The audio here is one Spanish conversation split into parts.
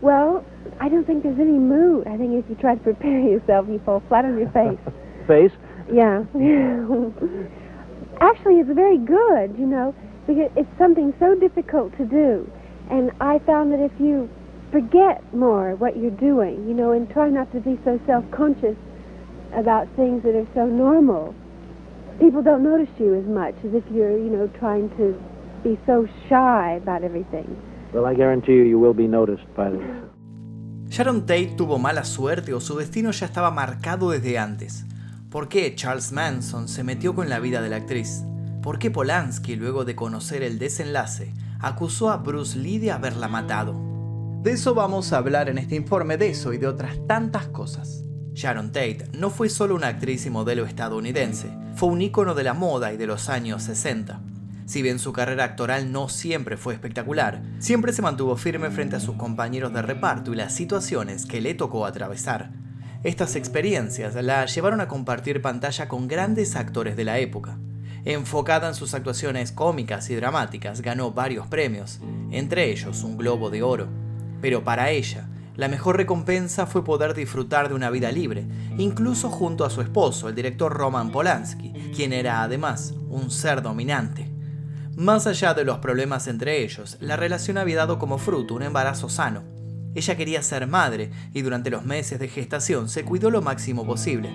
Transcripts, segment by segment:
Well, I don't think there's any mood. I think if you try to prepare yourself, you fall flat on your face. Face? Yeah. Actually, it's very good, you know, because it's something so difficult to do. And I found that if you forget more what you're doing, you know, and try not to be so self-conscious about things that are so normal, people don't notice you as much as if you're, you know, trying to be so shy about everything. Well, I guarantee you will be noticed by this. Sharon Tate tuvo mala suerte o su destino ya estaba marcado desde antes. ¿Por qué Charles Manson se metió con la vida de la actriz? ¿Por qué Polanski, luego de conocer el desenlace, acusó a Bruce Lee de haberla matado? De eso vamos a hablar en este informe, de eso y de otras tantas cosas. Sharon Tate no fue solo una actriz y modelo estadounidense, fue un ícono de la moda y de los años 60. Si bien su carrera actoral no siempre fue espectacular, siempre se mantuvo firme frente a sus compañeros de reparto y las situaciones que le tocó atravesar. Estas experiencias la llevaron a compartir pantalla con grandes actores de la época. Enfocada en sus actuaciones cómicas y dramáticas, ganó varios premios, entre ellos un Globo de Oro. Pero para ella, la mejor recompensa fue poder disfrutar de una vida libre, incluso junto a su esposo, el director Roman Polanski, quien era además un ser dominante. Más allá de los problemas entre ellos, la relación había dado como fruto un embarazo sano. Ella quería ser madre y durante los meses de gestación se cuidó lo máximo posible,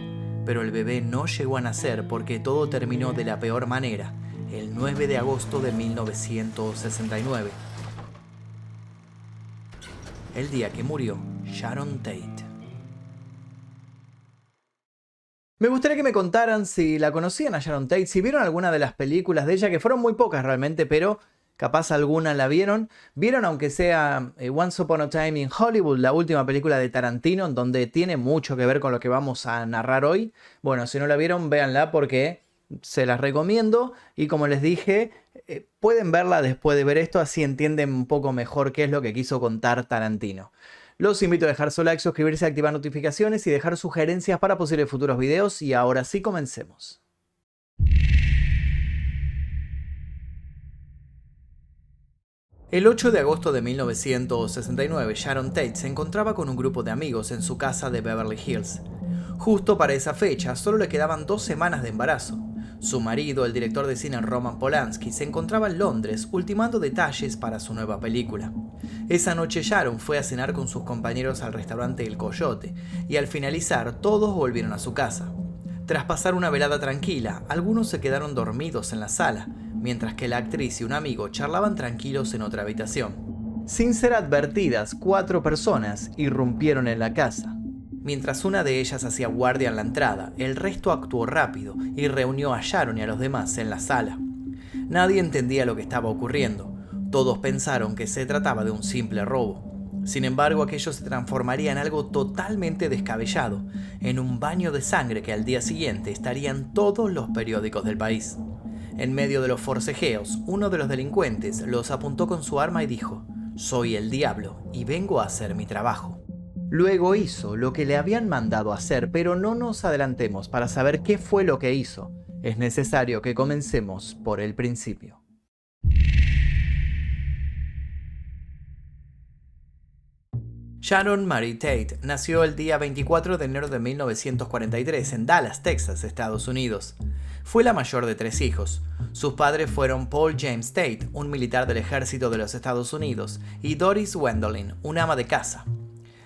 pero el bebé no llegó a nacer porque todo terminó de la peor manera, el 9 de agosto de 1969. El día que murió Sharon Tate. Me gustaría que me contaran si la conocían a Sharon Tate, si vieron alguna de las películas de ella, que fueron muy pocas realmente, pero capaz alguna la vieron. Vieron aunque sea Once Upon a Time in Hollywood, la última película de Tarantino, donde tiene mucho que ver con lo que vamos a narrar hoy. Bueno, si no la vieron, véanla porque se las recomiendo. Y como les dije, pueden verla después de ver esto, así entienden un poco mejor qué es lo que quiso contar Tarantino. Los invito a dejar su like, suscribirse, activar notificaciones y dejar sugerencias para posibles futuros videos. Y ahora sí, comencemos. El 8 de agosto de 1969, Sharon Tate se encontraba con un grupo de amigos en su casa de Beverly Hills. Justo para esa fecha, solo le quedaban 2 semanas de embarazo. Su marido, el director de cine Roman Polanski, se encontraba en Londres ultimando detalles para su nueva película. Esa noche Sharon fue a cenar con sus compañeros al restaurante El Coyote y al finalizar todos volvieron a su casa. Tras pasar una velada tranquila, algunos se quedaron dormidos en la sala, mientras que la actriz y un amigo charlaban tranquilos en otra habitación. Sin ser advertidas, 4 personas irrumpieron en la casa. Mientras una de ellas hacía guardia en la entrada, el resto actuó rápido y reunió a Sharon y a los demás en la sala. Nadie entendía lo que estaba ocurriendo. Todos pensaron que se trataba de un simple robo. Sin embargo, aquello se transformaría en algo totalmente descabellado, en un baño de sangre que al día siguiente estaría en todos los periódicos del país. En medio de los forcejeos, uno de los delincuentes los apuntó con su arma y dijo: «Soy el diablo y vengo a hacer mi trabajo». Luego hizo lo que le habían mandado hacer, pero no nos adelantemos para saber qué fue lo que hizo. Es necesario que comencemos por el principio. Sharon Mary Tate nació el día 24 de enero de 1943 en Dallas, Texas, Estados Unidos. Fue la mayor de 3 hijos. Sus padres fueron Paul James Tate, un militar del ejército de los Estados Unidos, y Doris Wendelin, una ama de casa.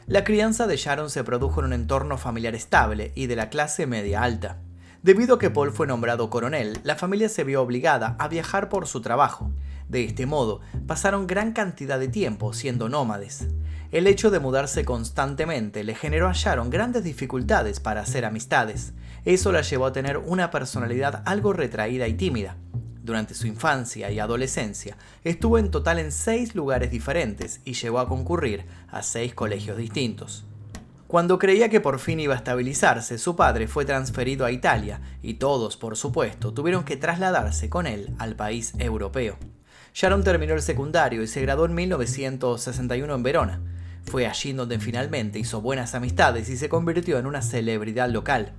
La crianza de Sharon se produjo en un entorno familiar estable y de la clase media alta. Debido a que Paul fue nombrado coronel, la familia se vio obligada a viajar por su trabajo. De este modo, pasaron gran cantidad de tiempo siendo nómades. El hecho de mudarse constantemente le generó a Sharon grandes dificultades para hacer amistades. Eso la llevó a tener una personalidad algo retraída y tímida. Durante su infancia y adolescencia, estuvo en total en 6 lugares diferentes y llegó a concurrir a 6 colegios distintos. Cuando creía que por fin iba a estabilizarse, su padre fue transferido a Italia y todos, por supuesto, tuvieron que trasladarse con él al país europeo. Sharon terminó el secundario y se graduó en 1961 en Verona. Fue allí donde finalmente hizo buenas amistades y se convirtió en una celebridad local.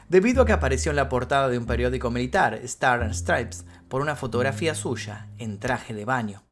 Debido a que apareció en la portada de un periódico militar, Star and Stripes, por una fotografía suya en traje de baño.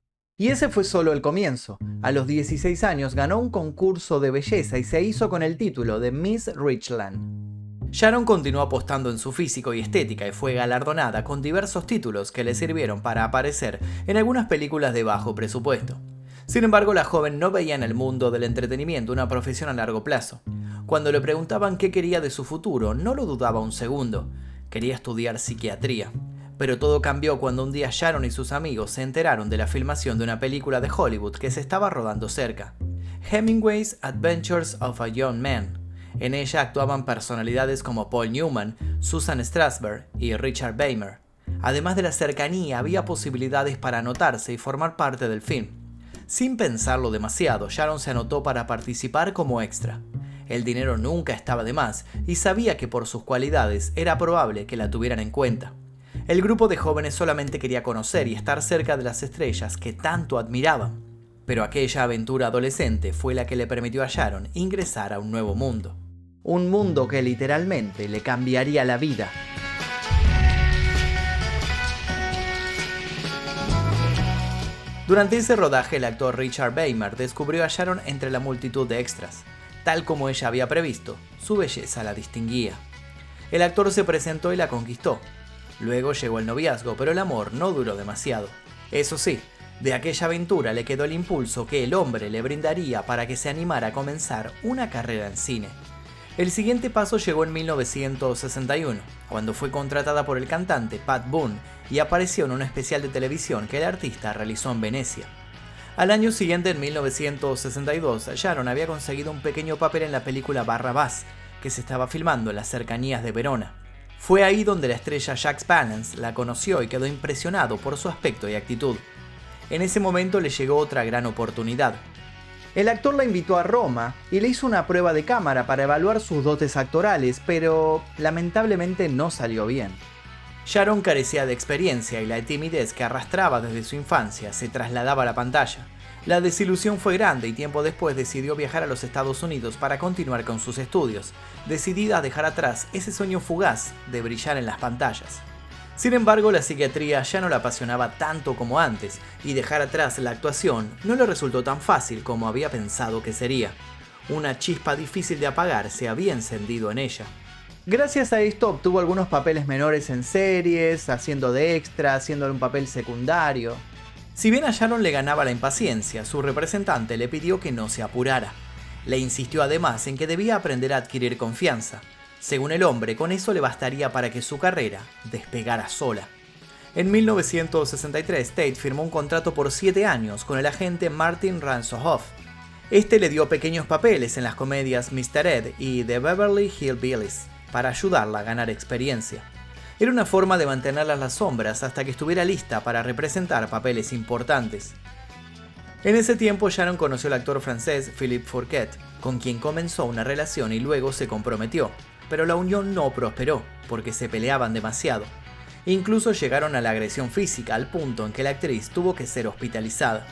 Y ese fue solo el comienzo. A los 16 años ganó un concurso de belleza y se hizo con el título de Miss Richland. Sharon continuó apostando en su físico y estética y fue galardonada con diversos títulos que le sirvieron para aparecer en algunas películas de bajo presupuesto. Sin embargo, la joven no veía en el mundo del entretenimiento una profesión a largo plazo. Cuando le preguntaban qué quería de su futuro, no lo dudaba un segundo. Quería estudiar psiquiatría. Pero todo cambió cuando un día Sharon y sus amigos se enteraron de la filmación de una película de Hollywood que se estaba rodando cerca, Hemingway's Adventures of a Young Man. En ella actuaban personalidades como Paul Newman, Susan Strasberg y Richard Beymer. Además de la cercanía, había posibilidades para anotarse y formar parte del film. Sin pensarlo demasiado, Sharon se anotó para participar como extra. El dinero nunca estaba de más y sabía que por sus cualidades era probable que la tuvieran en cuenta. El grupo de jóvenes solamente quería conocer y estar cerca de las estrellas que tanto admiraban. Pero aquella aventura adolescente fue la que le permitió a Sharon ingresar a un nuevo mundo. Un mundo que literalmente le cambiaría la vida. Durante ese rodaje, el actor Richard Beymer descubrió a Sharon entre la multitud de extras. Tal como ella había previsto, su belleza la distinguía. El actor se presentó y la conquistó. Luego llegó el noviazgo, pero el amor no duró demasiado. Eso sí, de aquella aventura le quedó el impulso que el hombre le brindaría para que se animara a comenzar una carrera en cine. El siguiente paso llegó en 1961, cuando fue contratada por el cantante Pat Boone y apareció en un especial de televisión que el artista realizó en Venecia. Al año siguiente, en 1962, Sharon había conseguido un pequeño papel en la película Barrabás, que se estaba filmando en las cercanías de Verona. Fue ahí donde la estrella Jack Palance la conoció y quedó impresionado por su aspecto y actitud. En ese momento le llegó otra gran oportunidad. El actor la invitó a Roma y le hizo una prueba de cámara para evaluar sus dotes actorales, pero lamentablemente no salió bien. Sharon carecía de experiencia y la timidez que arrastraba desde su infancia se trasladaba a la pantalla. La desilusión fue grande y tiempo después decidió viajar a los Estados Unidos para continuar con sus estudios, decidida a dejar atrás ese sueño fugaz de brillar en las pantallas. Sin embargo, la psiquiatría ya no la apasionaba tanto como antes, y dejar atrás la actuación no le resultó tan fácil como había pensado que sería. Una chispa difícil de apagar se había encendido en ella. Gracias a esto obtuvo algunos papeles menores en series, haciendo de extra, haciéndole un papel secundario. Si bien a Sharon le ganaba la impaciencia, su representante le pidió que no se apurara. Le insistió además en que debía aprender a adquirir confianza. Según el hombre, con eso le bastaría para que su carrera despegara sola. En 1963, Tate firmó un contrato por 7 años con el agente Martin Ransohoff. Este le dio pequeños papeles en las comedias Mr. Ed y The Beverly Hillbillies para ayudarla a ganar experiencia. Era una forma de mantenerla en las sombras hasta que estuviera lista para representar papeles importantes. En ese tiempo, Sharon conoció al actor francés Philippe Fourquet, con quien comenzó una relación y luego se comprometió, pero la unión no prosperó porque se peleaban demasiado. Incluso llegaron a la agresión física al punto en que la actriz tuvo que ser hospitalizada.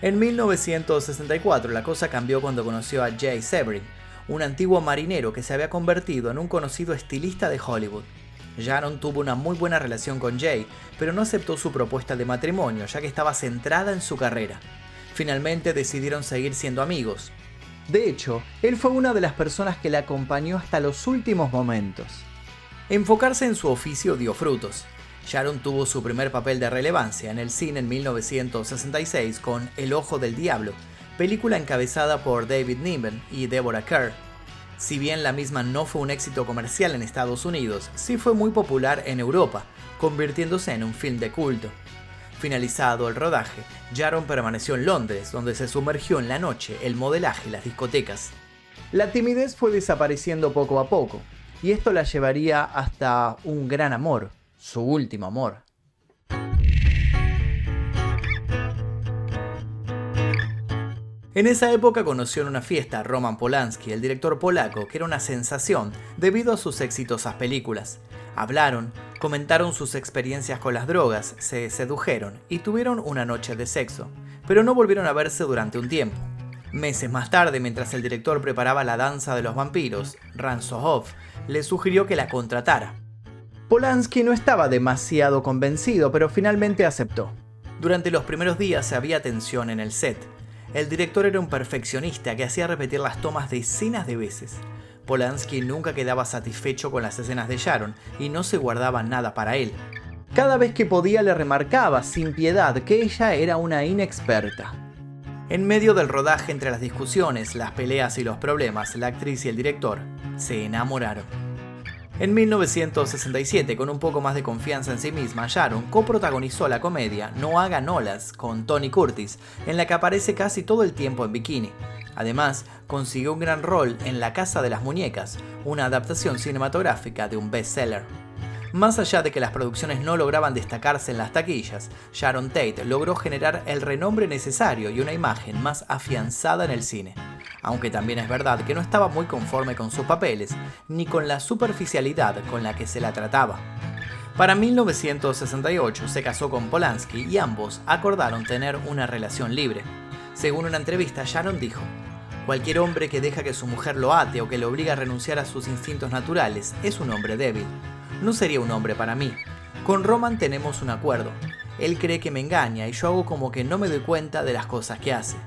En 1964 la cosa cambió cuando conoció a Jay Sebring, un antiguo marinero que se había convertido en un conocido estilista de Hollywood. Sharon tuvo una muy buena relación con Jay, pero no aceptó su propuesta de matrimonio ya que estaba centrada en su carrera. Finalmente decidieron seguir siendo amigos. De hecho, él fue una de las personas que la acompañó hasta los últimos momentos. Enfocarse en su oficio dio frutos. Sharon tuvo su primer papel de relevancia en el cine en 1966 con El Ojo del Diablo, película encabezada por David Niven y Deborah Kerr. Si bien la misma no fue un éxito comercial en Estados Unidos, sí fue muy popular en Europa, convirtiéndose en un film de culto. Finalizado el rodaje, Sharon permaneció en Londres, donde se sumergió en la noche, el modelaje y las discotecas. La timidez fue desapareciendo poco a poco, y esto la llevaría hasta un gran amor, su último amor. En esa época conoció en una fiesta a Roman Polanski, el director polaco, que era una sensación debido a sus exitosas películas. Hablaron, comentaron sus experiencias con las drogas, se sedujeron y tuvieron una noche de sexo, pero no volvieron a verse durante un tiempo. Meses más tarde, mientras el director preparaba La danza de los vampiros, Ransohoff le sugirió que la contratara. Polanski no estaba demasiado convencido, pero finalmente aceptó. Durante los primeros días había tensión en el set. El director era un perfeccionista que hacía repetir las tomas decenas de veces. Polanski nunca quedaba satisfecho con las escenas de Sharon y no se guardaba nada para él. Cada vez que podía le remarcaba sin piedad que ella era una inexperta. En medio del rodaje, entre las discusiones, las peleas y los problemas, la actriz y el director se enamoraron. En 1967, con un poco más de confianza en sí misma, Sharon coprotagonizó la comedia No haga olas con Tony Curtis, en la que aparece casi todo el tiempo en bikini. Además, consiguió un gran rol en La Casa de las Muñecas, una adaptación cinematográfica de un bestseller. Más allá de que las producciones no lograban destacarse en las taquillas, Sharon Tate logró generar el renombre necesario y una imagen más afianzada en el cine. Aunque también es verdad que no estaba muy conforme con sus papeles, ni con la superficialidad con la que se la trataba. Para 1968 se casó con Polanski y ambos acordaron tener una relación libre. Según una entrevista, Sharon dijo: "Cualquier hombre que deja que su mujer lo ate o que le obliga a renunciar a sus instintos naturales es un hombre débil. No sería un hombre para mí. Con Roman tenemos un acuerdo. Él cree que me engaña y yo hago como que no me doy cuenta de las cosas que hace".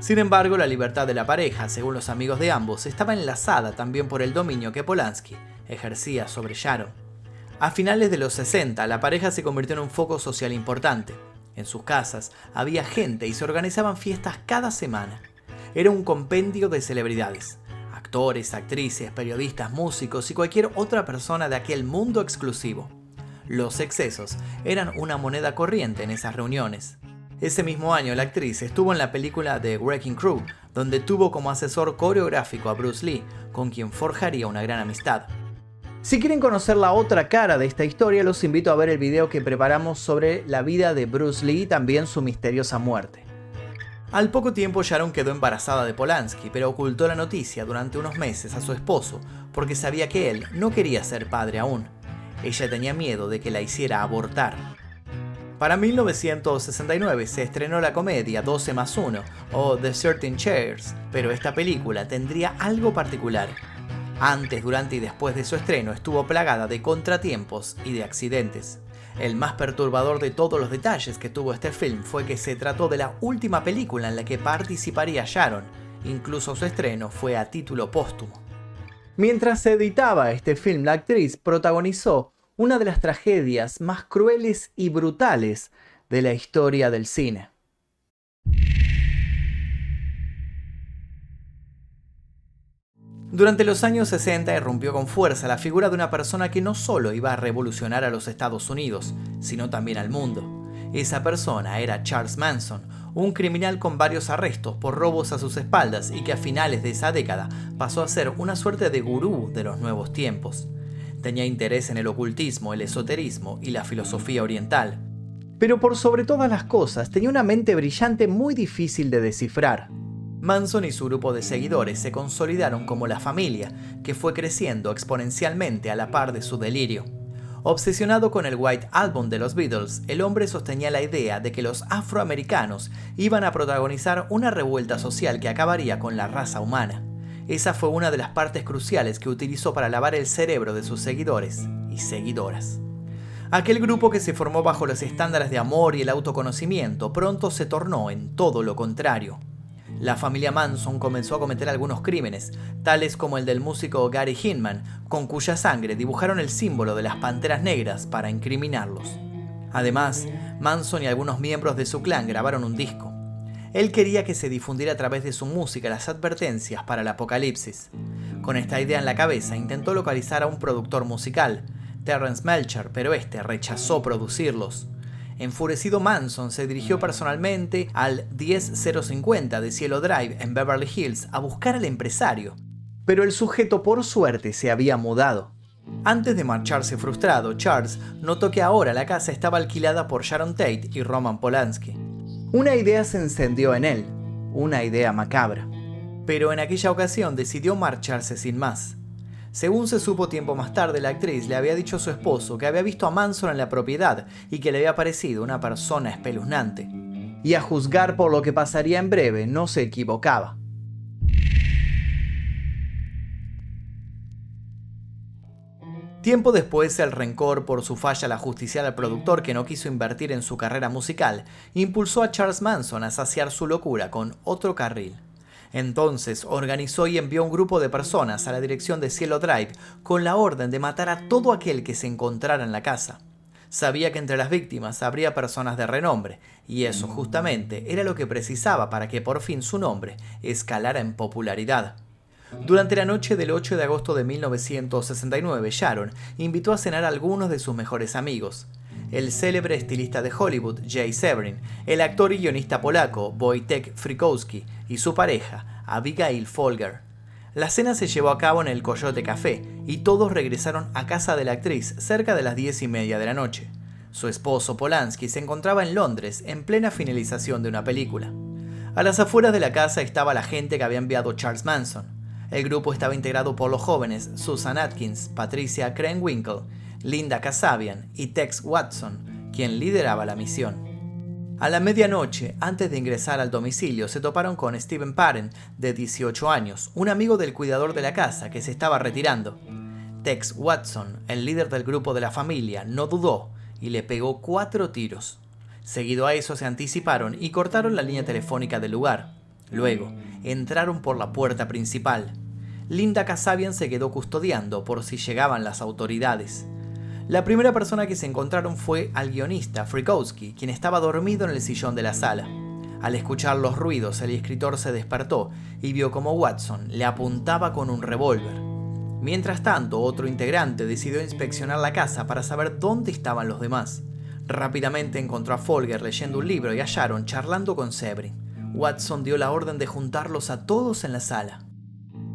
Sin embargo, la libertad de la pareja, según los amigos de ambos, estaba enlazada también por el dominio que Polanski ejercía sobre Sharon. A finales de los 60, la pareja se convirtió en un foco social importante. En sus casas había gente y se organizaban fiestas cada semana. Era un compendio de celebridades. Actores, actrices, periodistas, músicos y cualquier otra persona de aquel mundo exclusivo. Los excesos eran una moneda corriente en esas reuniones. Ese mismo año la actriz estuvo en la película The Wrecking Crew, donde tuvo como asesor coreográfico a Bruce Lee, con quien forjaría una gran amistad. Si quieren conocer la otra cara de esta historia, los invito a ver el video que preparamos sobre la vida de Bruce Lee y también su misteriosa muerte. Al poco tiempo Sharon quedó embarazada de Polanski, pero ocultó la noticia durante unos meses a su esposo porque sabía que él no quería ser padre aún. Ella tenía miedo de que la hiciera abortar. Para 1969 se estrenó la comedia 12+1 o The 13 Chairs, pero esta película tendría algo particular. Antes, durante y después de su estreno estuvo plagada de contratiempos y de accidentes. El más perturbador de todos los detalles que tuvo este film fue que se trató de la última película en la que participaría Sharon, incluso su estreno fue a título póstumo. Mientras se editaba este film, la actriz protagonizó una de las tragedias más crueles y brutales de la historia del cine. Durante los años 60 irrumpió con fuerza la figura de una persona que no solo iba a revolucionar a los Estados Unidos, sino también al mundo. Esa persona era Charles Manson, un criminal con varios arrestos por robos a sus espaldas y que a finales de esa década pasó a ser una suerte de gurú de los nuevos tiempos. Tenía interés en el ocultismo, el esoterismo y la filosofía oriental. Pero por sobre todas las cosas, tenía una mente brillante muy difícil de descifrar. Manson y su grupo de seguidores se consolidaron como la familia, que fue creciendo exponencialmente a la par de su delirio. Obsesionado con el White Album de los Beatles, el hombre sostenía la idea de que los afroamericanos iban a protagonizar una revuelta social que acabaría con la raza humana. Esa fue una de las partes cruciales que utilizó para lavar el cerebro de sus seguidores y seguidoras. Aquel grupo que se formó bajo los estándares de amor y el autoconocimiento pronto se tornó en todo lo contrario. La familia Manson comenzó a cometer algunos crímenes, tales como el del músico Gary Hinman, con cuya sangre dibujaron el símbolo de las panteras negras para incriminarlos. Además, Manson y algunos miembros de su clan grabaron un disco. Él quería que se difundiera a través de su música las advertencias para el apocalipsis. Con esta idea en la cabeza, intentó localizar a un productor musical, Terrence Melcher, pero este rechazó producirlos. Enfurecido, Manson se dirigió personalmente al 10050 de Cielo Drive en Beverly Hills a buscar al empresario, pero el sujeto por suerte se había mudado. Antes de marcharse frustrado, Charles notó que ahora la casa estaba alquilada por Sharon Tate y Roman Polanski. Una idea se encendió en él, una idea macabra. Pero en aquella ocasión decidió marcharse sin más. Según se supo tiempo más tarde, la actriz le había dicho a su esposo que había visto a Manson en la propiedad y que le había parecido una persona espeluznante. Y a juzgar por lo que pasaría en breve, no se equivocaba. Tiempo después, el rencor por su falla al ajusticiar al productor que no quiso invertir en su carrera musical, impulsó a Charles Manson a saciar su locura con otro carril. Entonces organizó y envió un grupo de personas a la dirección de Cielo Drive con la orden de matar a todo aquel que se encontrara en la casa. Sabía que entre las víctimas habría personas de renombre, y eso justamente era lo que precisaba para que por fin su nombre escalara en popularidad. Durante la noche del 8 de agosto de 1969, Sharon invitó a cenar a algunos de sus mejores amigos. El célebre estilista de Hollywood, Jay Severin, el actor y guionista polaco, Wojtek Frykowski, y su pareja, Abigail Folger. La cena se llevó a cabo en el Coyote Café, y todos regresaron a casa de la actriz cerca de las 10:30 de la noche. Su esposo, Polanski, se encontraba en Londres en plena finalización de una película. A las afueras de la casa estaba la gente que había enviado Charles Manson. El grupo estaba integrado por los jóvenes Susan Atkins, Patricia Krenwinkel, Linda Kasabian y Tex Watson, quien lideraba la misión. A la medianoche, antes de ingresar al domicilio, se toparon con Stephen Parent, de 18 años, un amigo del cuidador de la casa que se estaba retirando. Tex Watson, el líder del grupo de la familia, no dudó y le pegó 4 tiros. Seguido a eso se anticiparon y cortaron la línea telefónica del lugar. Luego, entraron por la puerta principal. Linda Kasabian se quedó custodiando por si llegaban las autoridades. La primera persona que se encontraron fue al guionista Frykowski, quien estaba dormido en el sillón de la sala. Al escuchar los ruidos, el escritor se despertó y vio como Watson le apuntaba con un revólver. Mientras tanto, otro integrante decidió inspeccionar la casa para saber dónde estaban los demás. Rápidamente encontró a Folger leyendo un libro y a Sharon charlando con Severin. Watson dio la orden de juntarlos a todos en la sala.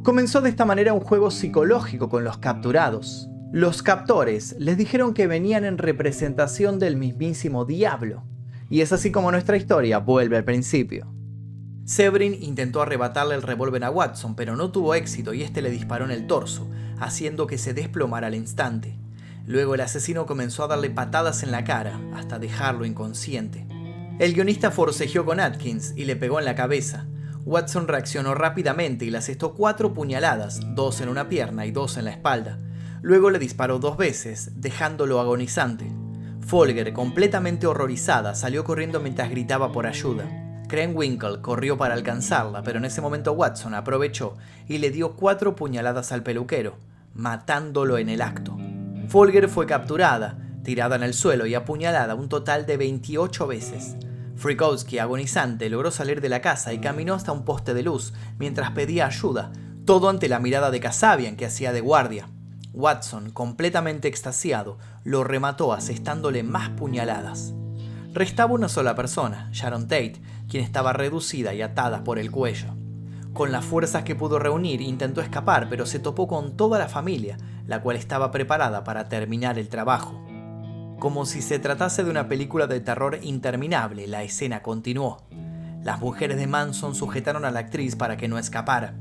Comenzó de esta manera un juego psicológico con los capturados. Los captores les dijeron que venían en representación del mismísimo diablo. Y es así como nuestra historia vuelve al principio. Severin intentó arrebatarle el revólver a Watson, pero no tuvo éxito y este le disparó en el torso, haciendo que se desplomara al instante. Luego el asesino comenzó a darle patadas en la cara, hasta dejarlo inconsciente. El guionista forcejeó con Atkins y le pegó en la cabeza. Watson reaccionó rápidamente y le asestó 4 puñaladas, 2 en una pierna y 2 en la espalda. Luego le disparó 2 veces, dejándolo agonizante. Folger, completamente horrorizada, salió corriendo mientras gritaba por ayuda. Krenwinkel corrió para alcanzarla, pero en ese momento Watson aprovechó y le dio 4 puñaladas al peluquero, matándolo en el acto. Folger fue capturada, tirada en el suelo y apuñalada un total de 28 veces. Frykowski, agonizante, logró salir de la casa y caminó hasta un poste de luz mientras pedía ayuda, todo ante la mirada de Kasabian que hacía de guardia. Watson, completamente extasiado, lo remató asestándole más puñaladas. Restaba una sola persona, Sharon Tate, quien estaba reducida y atada por el cuello. Con las fuerzas que pudo reunir intentó escapar, pero se topó con toda la familia, la cual estaba preparada para terminar el trabajo. Como si se tratase de una película de terror interminable, la escena continuó. Las mujeres de Manson sujetaron a la actriz para que no escapara.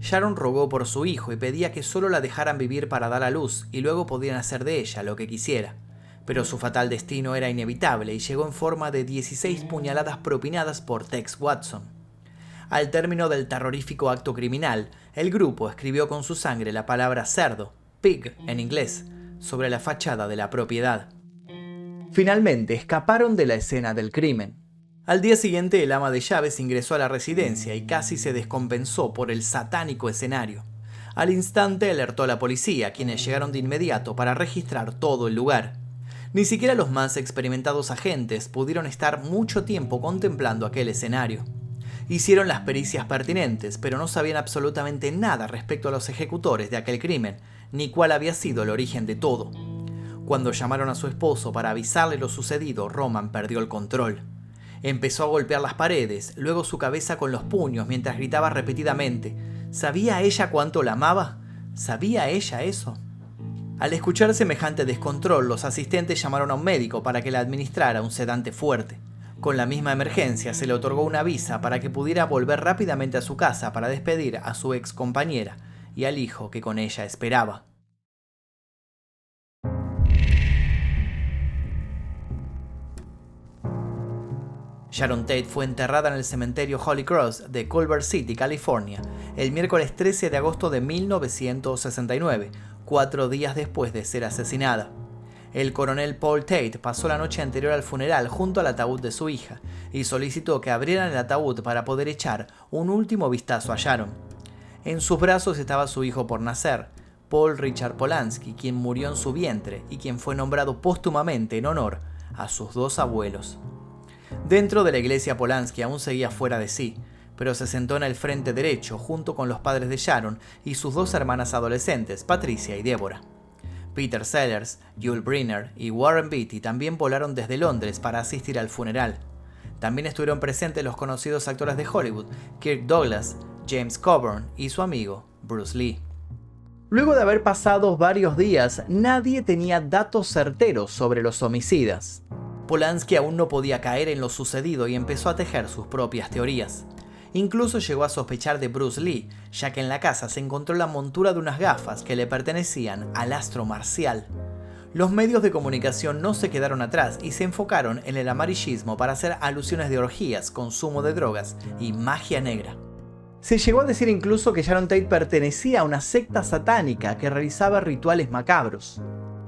Sharon rogó por su hijo y pedía que solo la dejaran vivir para dar a luz y luego podían hacer de ella lo que quisiera. Pero su fatal destino era inevitable y llegó en forma de 16 puñaladas propinadas por Tex Watson. Al término del terrorífico acto criminal, el grupo escribió con su sangre la palabra cerdo, pig en inglés, sobre la fachada de la propiedad. Finalmente escaparon de la escena del crimen. Al día siguiente, el ama de llaves ingresó a la residencia y casi se descompensó por el satánico escenario. Al instante alertó a la policía, quienes llegaron de inmediato para registrar todo el lugar. Ni siquiera los más experimentados agentes pudieron estar mucho tiempo contemplando aquel escenario. Hicieron las pericias pertinentes, pero no sabían absolutamente nada respecto a los ejecutores de aquel crimen, ni cuál había sido el origen de todo. Cuando llamaron a su esposo para avisarle lo sucedido, Roman perdió el control. Empezó a golpear las paredes, luego su cabeza con los puños mientras gritaba repetidamente. ¿Sabía ella cuánto la amaba? ¿Sabía ella eso? Al escuchar semejante descontrol, los asistentes llamaron a un médico para que le administrara un sedante fuerte. Con la misma emergencia se le otorgó una visa para que pudiera volver rápidamente a su casa para despedir a su ex compañera y al hijo que con ella esperaba. Sharon Tate fue enterrada en el cementerio Holy Cross de Culver City, California, el miércoles 13 de agosto de 1969, 4 días después de ser asesinada. El coronel Paul Tate pasó la noche anterior al funeral junto al ataúd de su hija y solicitó que abrieran el ataúd para poder echar un último vistazo a Sharon. En sus brazos estaba su hijo por nacer, Paul Richard Polanski, quien murió en su vientre y quien fue nombrado póstumamente en honor a sus 2 abuelos. Dentro de la iglesia, Polanski aún seguía fuera de sí, pero se sentó en el frente derecho junto con los padres de Sharon y sus 2 hermanas adolescentes, Patricia y Deborah. Peter Sellers, Yul Brynner y Warren Beatty también volaron desde Londres para asistir al funeral. También estuvieron presentes los conocidos actores de Hollywood, Kirk Douglas, James Coburn y su amigo Bruce Lee. Luego de haber pasado varios días, nadie tenía datos certeros sobre los homicidas. Polanski aún no podía caer en lo sucedido y empezó a tejer sus propias teorías. Incluso llegó a sospechar de Bruce Lee, ya que en la casa se encontró la montura de unas gafas que le pertenecían al astro marcial. Los medios de comunicación no se quedaron atrás y se enfocaron en el amarillismo para hacer alusiones de orgías, consumo de drogas y magia negra. Se llegó a decir incluso que Sharon Tate pertenecía a una secta satánica que realizaba rituales macabros.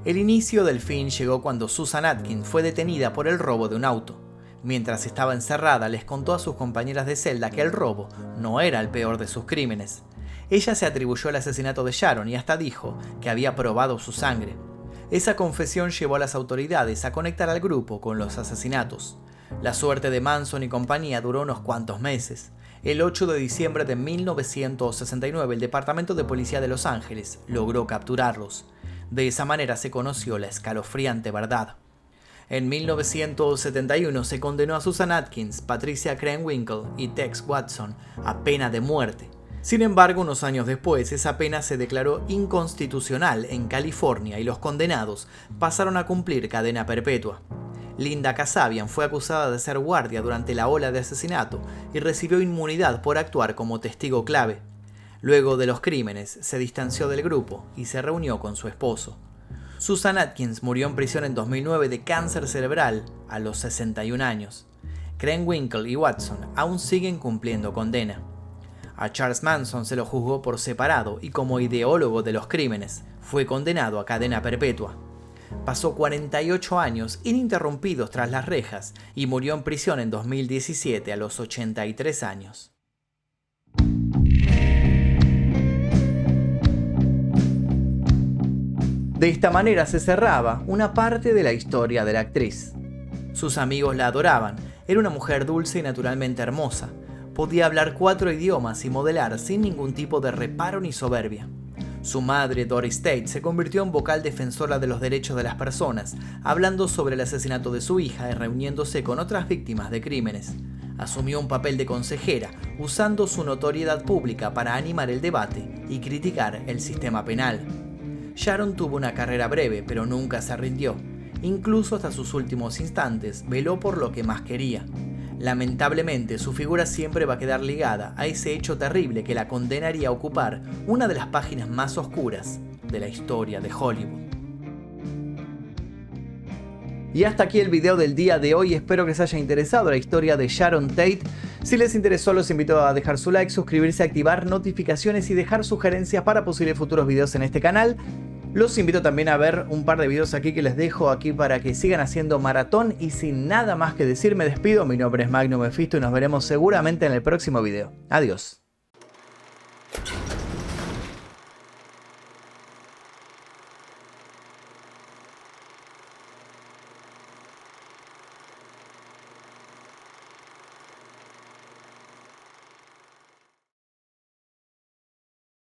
El inicio del fin llegó cuando Susan Atkins fue detenida por el robo de un auto. Mientras estaba encerrada, les contó a sus compañeras de celda que el robo no era el peor de sus crímenes. Ella se atribuyó el asesinato de Sharon y hasta dijo que había probado su sangre. Esa confesión llevó a las autoridades a conectar al grupo con los asesinatos. La suerte de Manson y compañía duró unos cuantos meses. El 8 de diciembre de 1969, el Departamento de Policía de Los Ángeles logró capturarlos. De esa manera se conoció la escalofriante verdad. En 1971 se condenó a Susan Atkins, Patricia Krenwinkel y Tex Watson a pena de muerte. Sin embargo, unos años después, esa pena se declaró inconstitucional en California y los condenados pasaron a cumplir cadena perpetua. Linda Kasabian fue acusada de ser guardia durante la ola de asesinato y recibió inmunidad por actuar como testigo clave. Luego de los crímenes, se distanció del grupo y se reunió con su esposo. Susan Atkins murió en prisión en 2009 de cáncer cerebral a los 61 años. Krenwinkel y Watson aún siguen cumpliendo condena. A Charles Manson se lo juzgó por separado y como ideólogo de los crímenes. Fue condenado a cadena perpetua. Pasó 48 años ininterrumpidos tras las rejas y murió en prisión en 2017 a los 83 años. De esta manera se cerraba una parte de la historia de la actriz. Sus amigos la adoraban, era una mujer dulce y naturalmente hermosa. Podía hablar 4 idiomas y modelar sin ningún tipo de reparo ni soberbia. Su madre, Doris Tate, se convirtió en vocal defensora de los derechos de las personas, hablando sobre el asesinato de su hija y reuniéndose con otras víctimas de crímenes. Asumió un papel de consejera, usando su notoriedad pública para animar el debate y criticar el sistema penal. Sharon tuvo una carrera breve, pero nunca se rindió. Incluso hasta sus últimos instantes, veló por lo que más quería. Lamentablemente, su figura siempre va a quedar ligada a ese hecho terrible que la condenaría a ocupar una de las páginas más oscuras de la historia de Hollywood. Y hasta aquí el video del día de hoy, espero que les haya interesado la historia de Sharon Tate. Si les interesó, los invito a dejar su like, suscribirse, activar notificaciones y dejar sugerencias para posibles futuros videos en este canal. Los invito también a ver un par de videos aquí que les dejo aquí para que sigan haciendo maratón. Y sin nada más que decir, me despido. Mi nombre es Magnum Mephisto y nos veremos seguramente en el próximo video. Adiós.